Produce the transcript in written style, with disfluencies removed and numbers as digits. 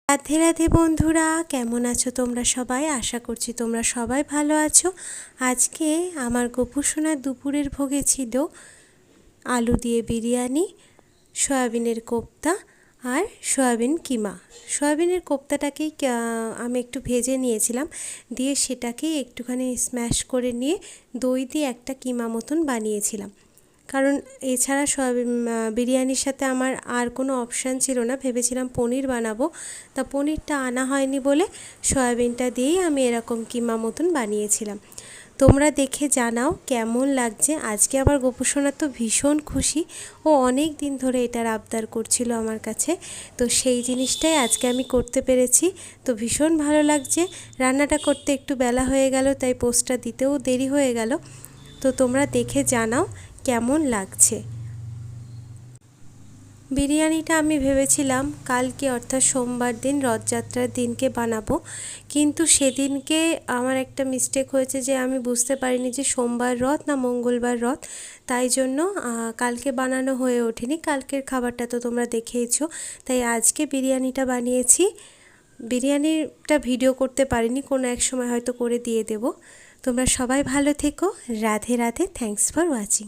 রাধে রাধে বন্ধুরা, কেমন আছো তোমরা সবাই? আশা করছি তোমরা সবাই ভালো আছো। আজকে আমার গোপু সোনার দুপুরের ভোগে ছিল আলু দিয়ে বিরিয়ানি, সয়াবিনের কোপ্তা আর সয়াবিন কিমা। সয়াবিনের কোপ্তাটাকেই আমি একটু ভেজে নিয়েছিলাম, দিয়ে সেটাকেই একটুখানি স্ম্যাশ করে নিয়ে দই দিয়ে একটা কিমা মতন বানিয়েছিলাম। কারণ এছাড়া সয়াবিন বিরিয়ানির সাথে আমার আর কোনো অপশান ছিল না। ভেবেছিলাম পনির বানাবো, তা পনিরটা আনা হয়নি বলে সয়াবিনটা দিয়েই আমি এরকম কিমা মতন বানিয়েছিলাম। তোমরা দেখে জানাও কেমন লাগছে। আজকে আবার গোপু সোনা তো ভীষণ খুশি, ও অনেক দিন ধরে এটার আবদার করছিল আমার কাছে, তো সেই জিনিসটাই আজকে আমি করতে পেরেছি। তো ভীষণ ভালো লাগছে। রান্নাটা করতে একটু বেলা হয়ে গেল, তাই পোস্টটা দিতেও দেরি হয়ে গেল। তো তোমরা দেখে জানাও কেমন লাগছে। বিরিয়ানিটা আমি ভেবেছিলাম কালকে অর্থাৎ সোমবার দিন রথযাত্রার দিনকে বানাবো, কিন্তু সেদিনকে আমার একটা মিস্টেক হয়েছে যে আমি বুঝতে পারিনি যে সোমবার রথ না মঙ্গলবার রথ, তাই জন্য কালকে বানানো হয়ে ওঠেনি। কালকের খাবারটা তো তোমরা দেখেইছো, তাই আজকে বিরিয়ানিটা বানিয়েছি। বিরিয়ানিটা ভিডিও করতে পারিনি, কোনো এক সময় হয়তো করে দিয়ে দেব। তোমরা সবাই ভালো থেকো। Radhe Radhe, thanks for watching.